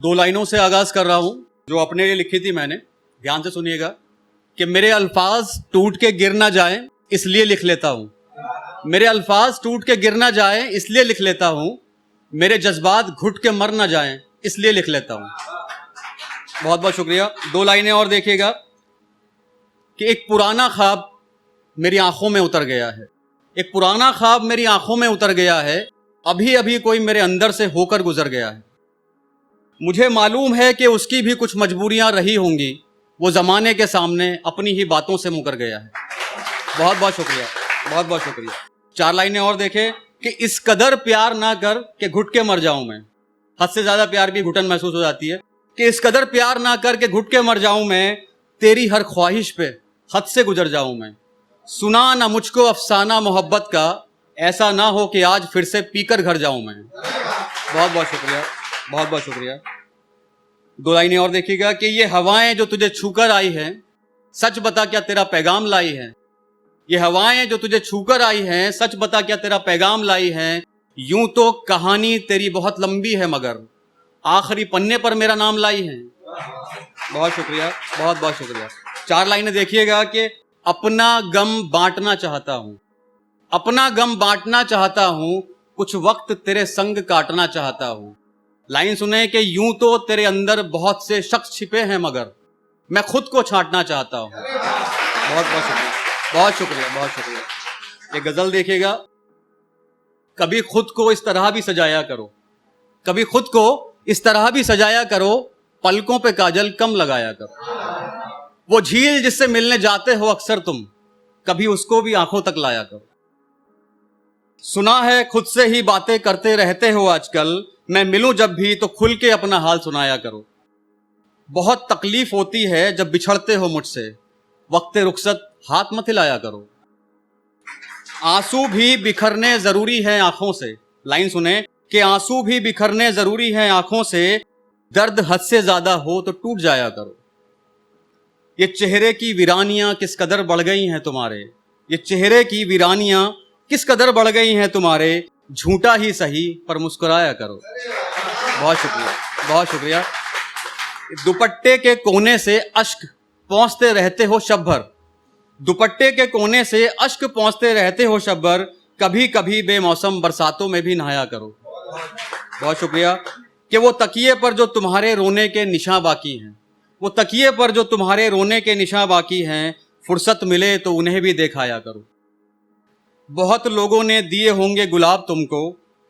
दो लाइनों से आगाज कर रहा हूं जो अपने लिए लिखी थी मैंने। ध्यान से सुनिएगा कि मेरे अल्फाज टूट के गिर ना जाएं इसलिए लिख लेता हूं। मेरे अल्फाज टूट के गिर ना जाएं इसलिए लिख लेता हूं। मेरे जज्बात घुट के मर ना जाएं इसलिए लिख लेता हूं। बहुत बहुत शुक्रिया। दो लाइनें और देखिएगा कि एक पुराना ख्वाब मेरी आंखों में उतर गया है। एक पुराना ख्वाब मेरी आंखों में उतर गया है। अभी अभी कोई मेरे अंदर से होकर गुजर गया है। मुझे मालूम है कि उसकी भी कुछ मजबूरियां रही होंगी। वो जमाने के सामने अपनी ही बातों से मुकर गया है। बहुत बहुत शुक्रिया, बहुत बहुत शुक्रिया। चार लाइनें और देखें कि इस कदर प्यार ना कर कि घुट के मर जाऊं मैं। हद से ज्यादा प्यार की घुटन महसूस हो जाती है कि इस कदर प्यार ना कर के घुट के मर जाऊं मैं। तेरी हर ख्वाहिश पे हद से गुजर जाऊं मैं। सुना ना मुझको अफसाना मोहब्बत का, ऐसा ना हो कि आज फिर से पीकर घर जाऊं मैं। बहुत बहुत शुक्रिया, बहुत बहुत शुक्रिया। दो लाइनें और देखिएगा कि ये हवाएं जो तुझे छूकर आई हैं, सच बता क्या तेरा पैगाम लाई है। ये हवाएं जो तुझे छूकर आई हैं, सच बता क्या तेरा पैगाम लाई हैं। यूं तो कहानी तेरी बहुत लंबी है मगर आखिरी पन्ने पर मेरा नाम लाई है। बहुत शुक्रिया, बहुत बहुत शुक्रिया। चार लाइनें देखिएगा कि अपना गम बांटना चाहता हूं। अपना गम बांटना चाहता हूं। कुछ वक्त तेरे संग काटना चाहता हूं। लाइन सुने कि यूं तो तेरे अंदर बहुत से शख्स छिपे हैं मगर मैं खुद को छांटना चाहता हूं। बहुत बहुत शुक्रिया, बहुत शुक्रिया, बहुत शुक्रिया। ये गजल देखिएगा, कभी खुद को इस तरह भी सजाया करो, कभी खुद को इस तरह भी सजाया करो, पलकों पे काजल कम लगाया करो। वो झील जिससे मिलने जाते हो अक्सर तुम, कभी उसको भी आंखों तक लाया करो। सुना है खुद से ही बातें करते रहते हो आजकल, मैं मिलूं जब भी तो खुल के अपना हाल सुनाया करो। बहुत तकलीफ होती है जब बिछड़ते हो मुझसे, वक्त रुखसत हाथ मत हिलाया करो। आंसू भी बिखरने जरूरी है आंखों से। लाइन सुने कि आंसू भी बिखरने जरूरी है आंखों से, दर्द हद से ज्यादा हो तो टूट जाया करो। ये चेहरे की वीरानियां किस कदर बढ़ गई हैं तुम्हारे। ये चेहरे की वीरानियां किस कदर बढ़ गई हैं तुम्हारे, झूठा ही सही पर मुस्कुराया करो। बहुत शुक्रिया, बहुत शुक्रिया। दुपट्टे के कोने से अश्क पहुंचते रहते हो शब भर। दुपट्टे के कोने से अश्क पहुंचते रहते हो शब भर, कभी कभी बेमौसम बरसातों में भी नहाया करो। बहुत शुक्रिया। कि वो तकिए पर जो तुम्हारे रोने के निशान बाकी हैं, वो तकिए पर जो तुम्हारे रोने के निशान बाकी हैं, फुर्सत मिले तो उन्हें भी देखाया करो। बहुत लोगों ने दिए होंगे गुलाब तुमको,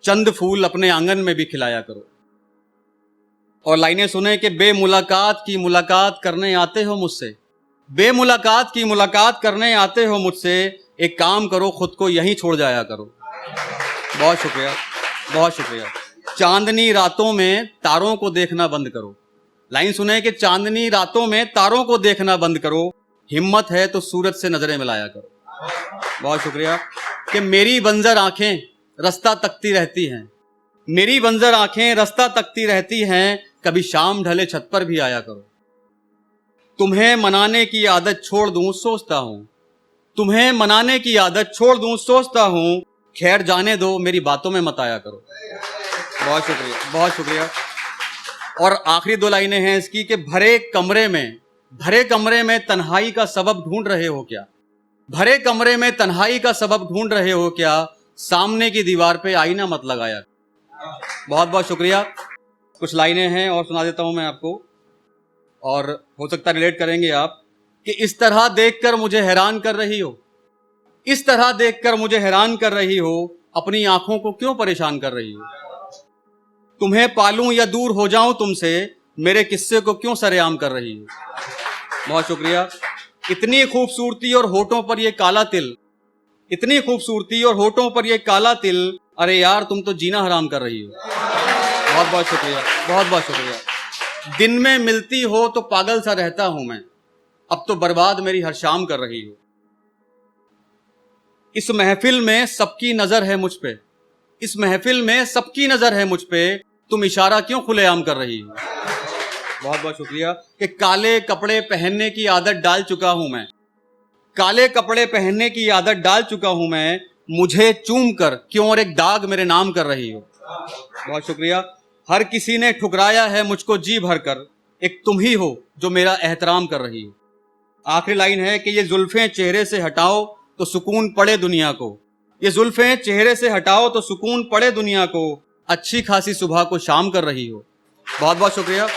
चंद फूल अपने आंगन में भी खिलाया करो। और लाइनें सुने कि बेमुलाकात की मुलाकात करने आते हो मुझसे, बेमुलाकात की मुलाकात करने आते हो मुझसे, एक काम करो खुद को यहीं छोड़ जाया करो। बहुत शुक्रिया, बहुत शुक्रिया। चांदनी रातों में तारों को देखना बंद करो। लाइन सुने कि चांदनी रातों में तारों को देखना बंद करो, हिम्मत है तो सूरज से नजरें मिलाया करो। बहुत शुक्रिया। कि मेरी बंजर आंखें रास्ता तकती रहती हैं, मेरी बंजर आंखें रास्ता तकती रहती हैं, कभी शाम ढले छत पर भी आया करो। तुम्हें मनाने की आदत छोड़ दूं सोचता हूं, तुम्हें मनाने की आदत छोड़ दूं सोचता हूं, खैर जाने दो मेरी बातों में मत आया करो। बहुत शुक्रिया, बहुत शुक्रिया। और आखिरी दो लाइनें हैं इसकी कि भरे कमरे में तन्हाई का सबब ढूंढ रहे हो क्या। भरे कमरे में तन्हाई का सबब ढूंढ रहे हो क्या, सामने की दीवार पे आईना मत लगाया। बहुत बहुत शुक्रिया। कुछ लाइनें हैं और सुना देता हूं मैं आपको, और हो सकता रिलेट करेंगे आप। कि इस तरह देखकर मुझे हैरान कर रही हो, इस तरह देखकर मुझे हैरान कर रही हो, अपनी आंखों को क्यों परेशान कर रही हो। तुम्हें पालूं या दूर हो जाऊं तुमसे, मेरे किस्से को क्यों सरेआम कर रही हो। बहुत शुक्रिया। इतनी खूबसूरती और होठों पर ये काला तिल, इतनी खूबसूरती और होठों पर ये काला तिल, अरे यार तुम तो जीना हराम कर रही हो। बहुत बहुत शुक्रिया, बहुत बहुत शुक्रिया। दिन में मिलती हो तो पागल सा रहता हूं मैं, अब तो बर्बाद मेरी हर शाम कर रही हो। इस महफिल में सबकी नजर है मुझ पे, इस महफिल में सबकी नजर है मुझ पे, तुम इशारा क्यों खुलेआम कर रही हो। बहुत बहुत शुक्रिया। कि काले कपड़े पहनने की आदत डाल चुका हूं मैं, काले कपड़े पहनने की आदत डाल चुका हूं मैं, मुझे चूम कर क्यों और एक दाग मेरे नाम कर रही हो। बहुत शुक्रिया। हर किसी ने ठुकराया है मुझको जी भरकर, एक तुम ही हो जो मेरा एहतराम कर रही हो। आखिरी लाइन है कि ये जुल्फें चेहरे से हटाओ तो सुकून पड़े दुनिया को, ये जुल्फें चेहरे से हटाओ तो सुकून पड़े दुनिया को, अच्छी खासी सुबह को शाम कर रही हो। बहुत बहुत शुक्रिया।